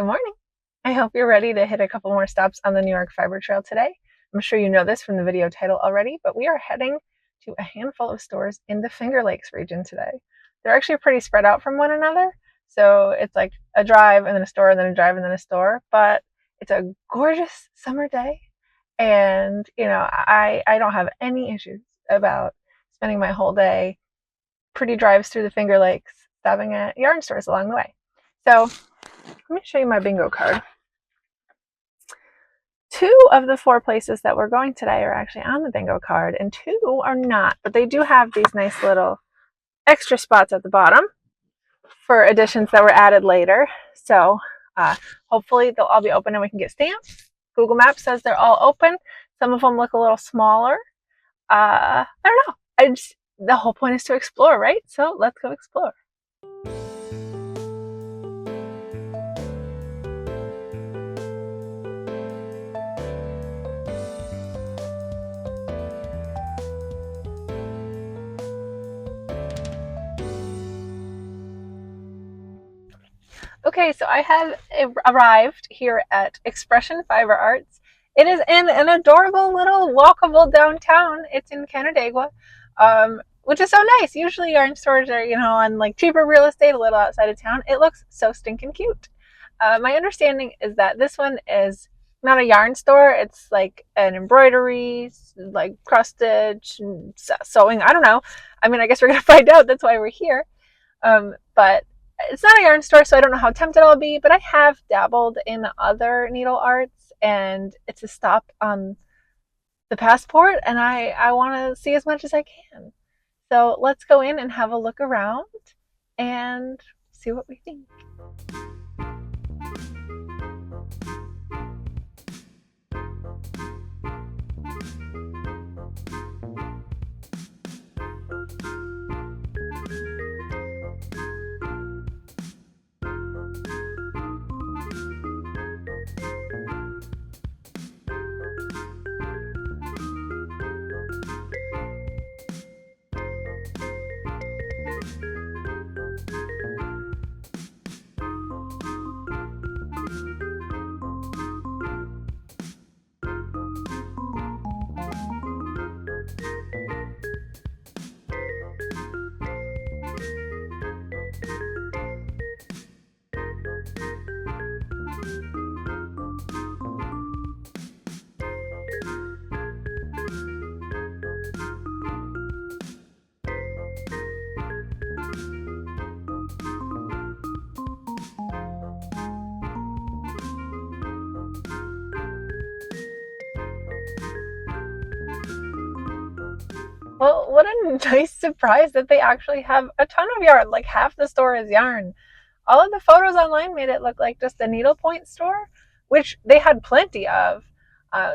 Good morning. I hope you're ready to hit a couple more stops on the New York Fiber Trail today. I'm sure you know this from the video title already, but we are heading to a handful of stores in the Finger Lakes region today. They're actually pretty spread out from one another, so it's like a drive and then a store and then a drive and then a store, but it's a gorgeous summer day, and I don't have any issues about spending my whole day pretty drives through the Finger Lakes, stopping at yarn stores along the way. So let me show you my bingo card. 2 of the 4 places that we're going today are actually on the bingo card, and 2 are not, but they do have these nice little extra spots at the bottom for additions that were added later. So hopefully they'll all be open and we can get stamps. Google Maps says they're all open. Some of them look a little smaller. I don't know. The whole point is to explore, right? So let's go explore. Okay, so I have arrived here at Expression FiberArts. It is in an adorable little walkable downtown. It's in Canandaigua, which is so nice. Usually yarn stores are, on like cheaper real estate a little outside of town. It looks so stinking cute. My understanding is that this one is not a yarn store. It's like an embroidery, like cross stitch, sewing. I don't know. I mean, I guess we're going to find out. That's why we're here. But it's not a yarn store, so I don't know how tempted I'll be, but I have dabbled in other needle arts, and it's a stop on the passport, and I want to see as much as I can. So let's go in and have a look around and see what we think. Well, what a nice surprise that they actually have a ton of yarn. Like half the store is yarn. All of the photos online made it look like just a needlepoint store, which they had plenty of.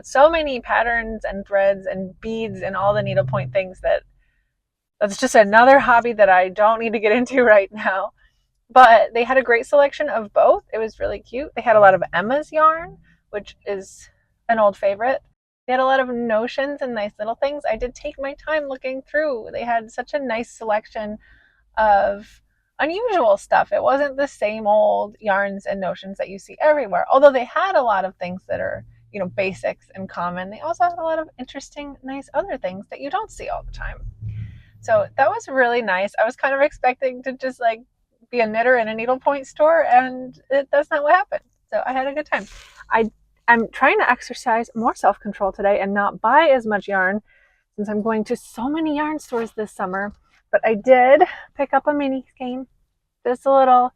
So many patterns and threads and beads and all the needlepoint things that's just another hobby that I don't need to get into right now. But they had a great selection of both. It was really cute. They had a lot of Emma's yarn, which is an old favorite. They had a lot of notions and nice little things. I did take my time looking through. They had such a nice selection of unusual stuff. It wasn't the same old yarns and notions that you see everywhere. Although they had a lot of things that are, basics and common. They also had a lot of interesting, nice other things that you don't see all the time. So that was really nice. I was kind of expecting to just like be a knitter in a needlepoint store, and that's not what happened. So I had a good time. I'm trying to exercise more self-control today and not buy as much yarn since I'm going to so many yarn stores this summer. But I did pick up a mini skein, just a little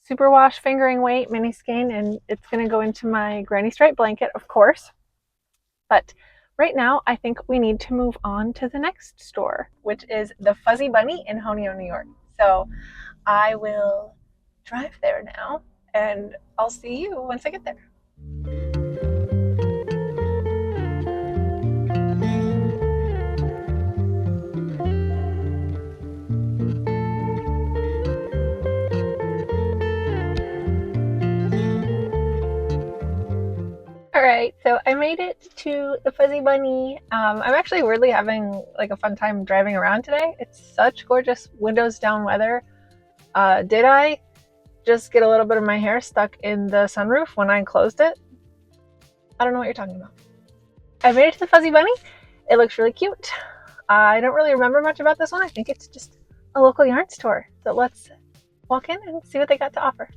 superwash fingering weight mini skein, and it's going to go into my granny stripe blanket, of course. But right now, I think we need to move on to the next store, which is the Fuzzy Bunny in Honeo, New York. So I will drive there now, and I'll see you once I get there. Alright, so I made it to the Fuzzy Bunny. I'm actually weirdly having like a fun time driving around today. It's such gorgeous windows down weather. Did I just get a little bit of my hair stuck in the sunroof when I closed it. I don't know what you're talking about. I made it to the Fuzzy Bunny. It looks really cute. I don't really remember much about this one. I think it's just a local yarn store. So let's walk in and see what they got to offer.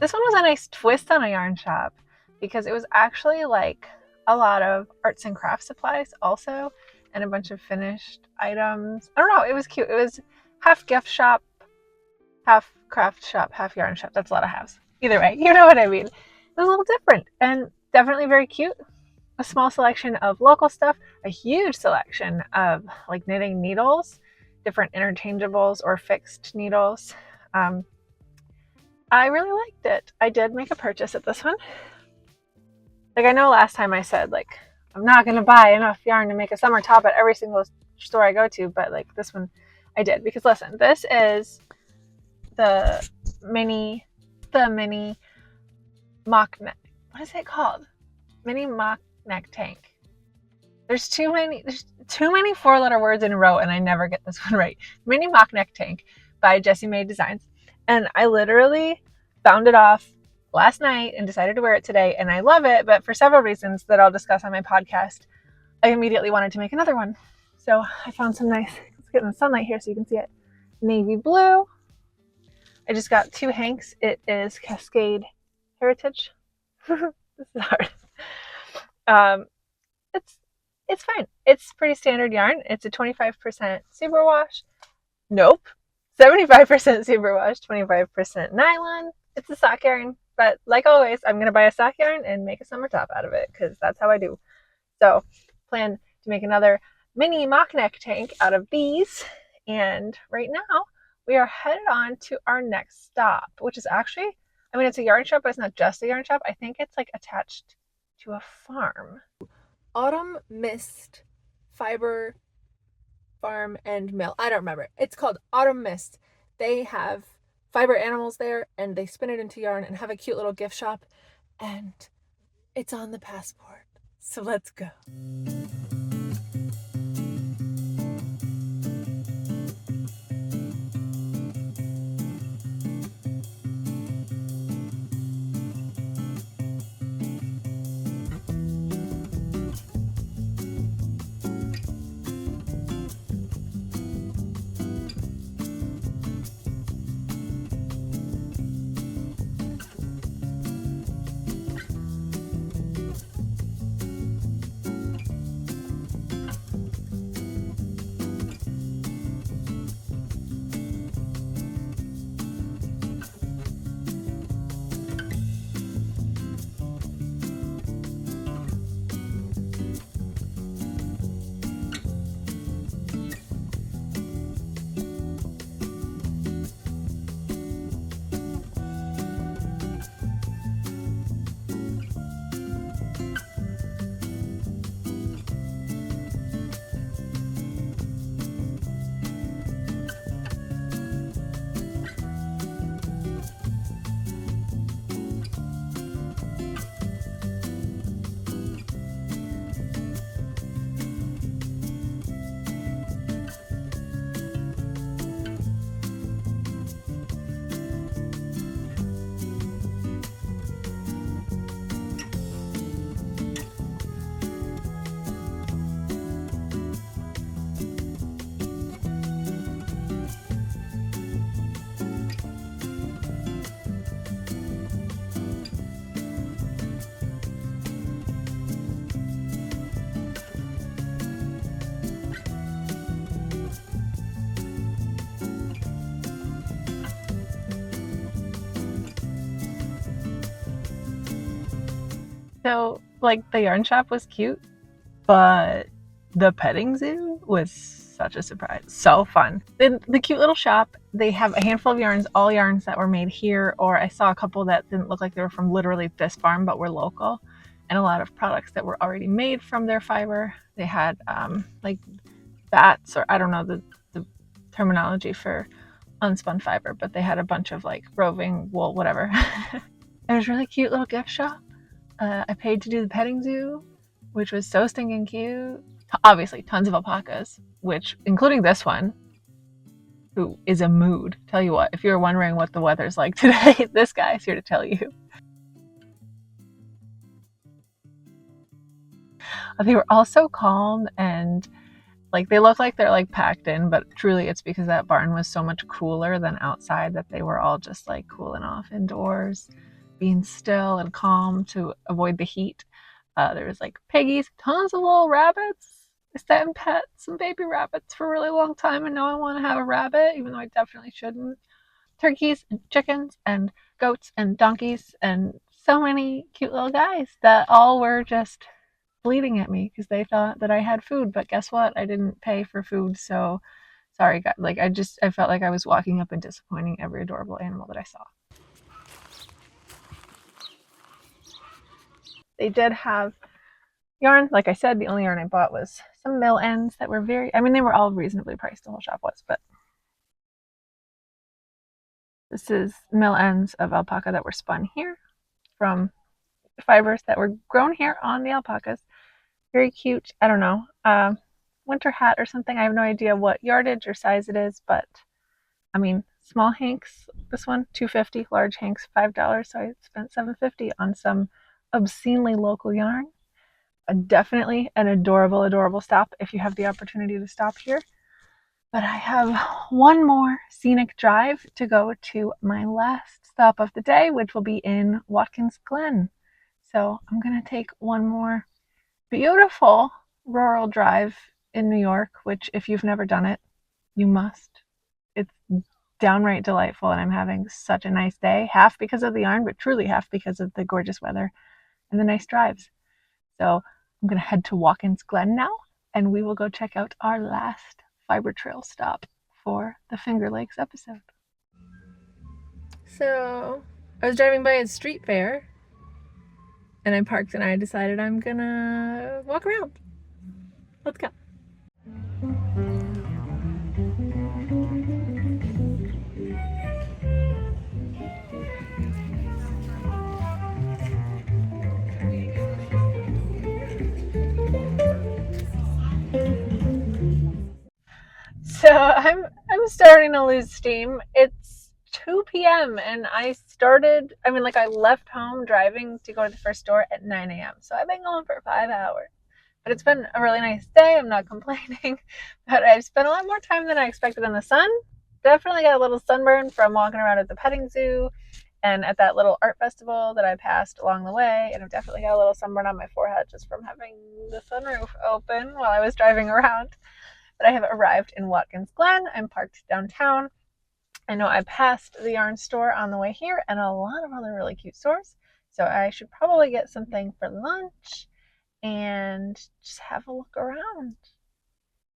This one was a nice twist on a yarn shop because it was actually like a lot of arts and crafts supplies also, and a bunch of finished items. I don't know, it was cute. It was half gift shop, half craft shop, half yarn shop. That's a lot of halves. Either way, you know what I mean. It was a little different and definitely very cute. A small selection of local stuff, a huge selection of like knitting needles, different interchangeables or fixed needles. I really liked it. I did make a purchase at this one. Like, I know last time I said, like, I'm not going to buy enough yarn to make a summer top at every single store I go to, but, like, this one I did. Because, listen, this is the mini mock neck. What is it called? Mini mock neck tank. There's too many 4-letter words in a row, and I never get this one right. Mini mock neck tank by Jessie Mae Designs. And I literally found it off last night and decided to wear it today. And I love it, but for several reasons that I'll discuss on my podcast, I immediately wanted to make another one. So I found some nice, let's get in the sunlight here so you can see it, navy blue. I just got 2 hanks. It is Cascade Heritage. This is hard. It's fine. It's pretty standard yarn. It's a 25% superwash. Nope. 75% superwash, 25% nylon. It's a sock yarn, but like always, I'm going to buy a sock yarn and make a summer top out of it because that's how I do. So, plan to make another mini mock neck tank out of these. And right now, we are headed on to our next stop, which is actually, I mean, it's a yarn shop, but it's not just a yarn shop. I think it's like attached to a farm. Autumn Mist Fiber Farm and Mill. I don't remember. It's called Autumn Mist. They have fiber animals there and they spin it into yarn and have a cute little gift shop, and it's on the passport. So let's go. So, like, the yarn shop was cute, but the petting zoo was such a surprise. So fun. The cute little shop, they have a handful of yarns, all yarns that were made here, or I saw a couple that didn't look like they were from literally this farm, but were local, and a lot of products that were already made from their fiber. They had like bats, or I don't know the terminology for unspun fiber, but they had a bunch of like roving wool, whatever. It was a really cute little gift shop. I paid to do the petting zoo, which was so stinking cute. Obviously, tons of alpacas, which, including this one, who is a mood. Tell you what, if you're wondering what the weather's like today, this guy's here to tell you. They were all so calm, and like they look like they're like packed in, but truly it's because that barn was so much cooler than outside that they were all just like cooling off indoors, being still and calm to avoid the heat. There was like piggies, tons of little rabbits. I sat and pet some baby rabbits for a really long time, and now I want to have a rabbit, even though I definitely shouldn't. Turkeys and chickens and goats and donkeys and so many cute little guys that all were just bleating at me because they thought that I had food. But guess what? I didn't pay for food, so sorry, guys. Like I felt like I was walking up and disappointing every adorable animal that I saw. They did have yarn. Like I said, the only yarn I bought was some mill ends that were they were all reasonably priced, the whole shop was, but this is mill ends of alpaca that were spun here from fibers that were grown here on the alpacas. Very cute. I don't know, winter hat or something. I have no idea what yardage or size it is, but I mean, small hanks, this one $2.50, large hanks $5, so I spent $7.50 on some obscenely local yarn. Definitely an adorable stop if you have the opportunity to stop here. But I have one more scenic drive to go to my last stop of the day, which will be in Watkins Glen. So I'm going to take one more beautiful rural drive in New York, which if you've never done it, you must. It's downright delightful, and I'm having such a nice day, half because of the yarn, but truly half because of the gorgeous weather and the nice drives. So I'm going to head to Watkins Glen now, and we will go check out our last fiber trail stop for the Finger Lakes episode. So I was driving by a street fair, and I parked, and I decided I'm gonna walk around. Let's go. So I'm starting to lose steam. It's 2 p.m. and I left home driving to go to the first store at 9 a.m. So I've been going for 5 hours. But it's been a really nice day. I'm not complaining. But I've spent a lot more time than I expected in the sun. Definitely got a little sunburn from walking around at the petting zoo and at that little art festival that I passed along the way. And I've definitely got a little sunburn on my forehead just from having the sunroof open while I was driving around. But I have arrived in Watkins Glen. I'm parked downtown. I know I passed the yarn store on the way here and a lot of other really cute stores. So I should probably get something for lunch and just have a look around.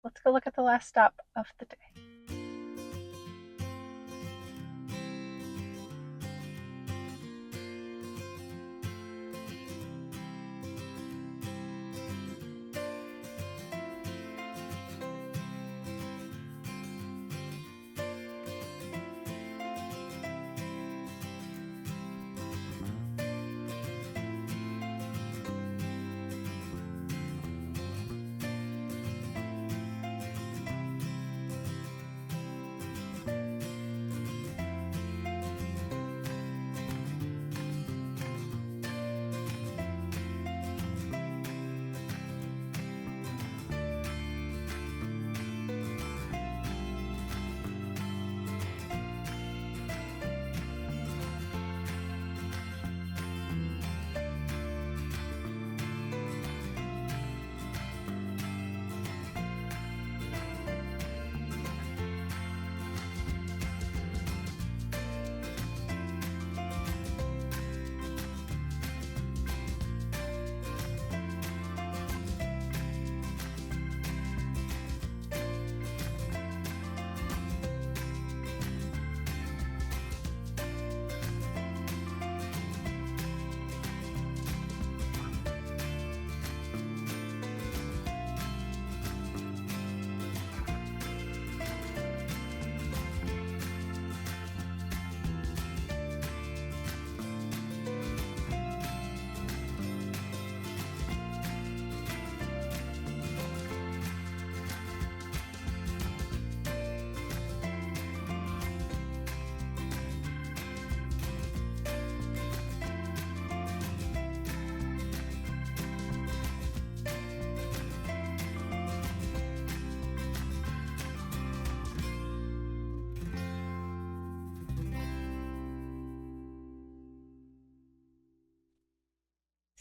Let's go look at the last stop of the day.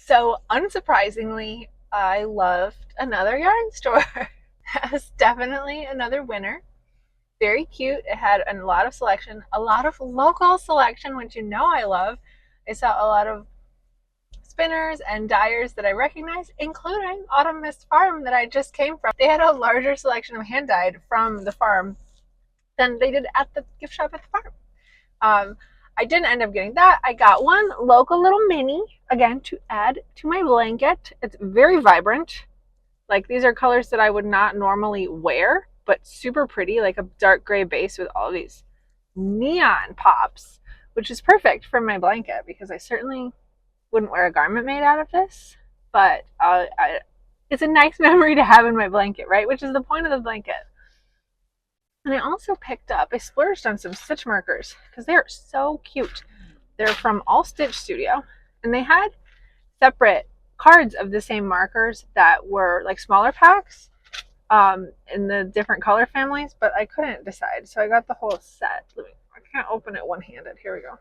So unsurprisingly, I loved another yarn store. That was definitely another winner. Very cute. It had a lot of selection, a lot of local selection, which you know I love. I saw a lot of spinners and dyers that I recognize, including Autumn Mist Farm that I just came from. They had a larger selection of hand dyed from the farm than they did at the gift shop at the farm. I didn't end up getting that. I got one local little mini, again, to add to my blanket. It's very vibrant. Like, these are colors that I would not normally wear, but super pretty, like a dark gray base with all these neon pops, which is perfect for my blanket because I certainly wouldn't wear a garment made out of this. But it's a nice memory to have in my blanket, right? Which is the point of the blanket. And I also picked up, I splurged on some stitch markers because they are so cute. They're from All Stitch Studio, and they had separate cards of the same markers that were like smaller packs in the different color families, but I couldn't decide, so I got the whole set. I can't open it one-handed. Here we go.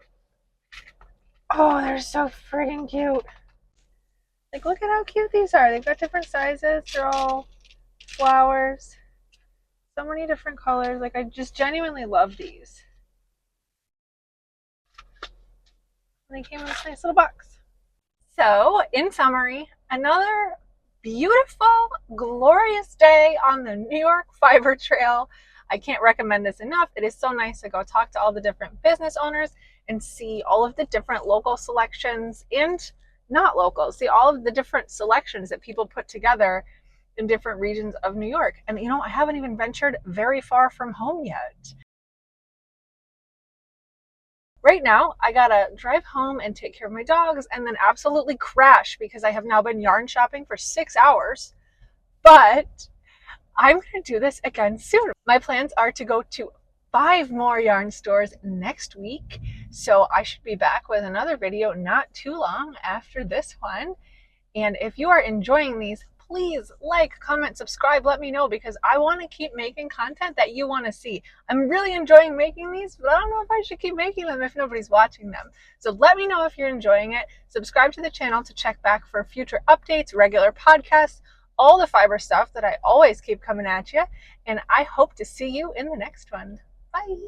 Oh, they're so friggin' cute. Like, look at how cute these are. They've got different sizes. They're all flowers. So many different colors. Like, I just genuinely love these. And they came in this nice little box. So, in summary, another beautiful, glorious day on the New York Fiber Trail. I can't recommend this enough. It is so nice to go talk to all the different business owners and see all of the different local selections and not local. See all of the different selections that people put together in different regions of New York. And you know, I haven't even ventured very far from home yet. Right now, I gotta drive home and take care of my dogs and then absolutely crash because I have now been yarn shopping for 6 hours. But I'm gonna do this again soon. My plans are to go to 5 more yarn stores next week. So I should be back with another video not too long after this one. And if you are enjoying these, please like, comment, subscribe, let me know because I want to keep making content that you want to see. I'm really enjoying making these, but I don't know if I should keep making them if nobody's watching them. So let me know if you're enjoying it. Subscribe to the channel to check back for future updates, regular podcasts, all the fiber stuff that I always keep coming at you. And I hope to see you in the next one. Bye.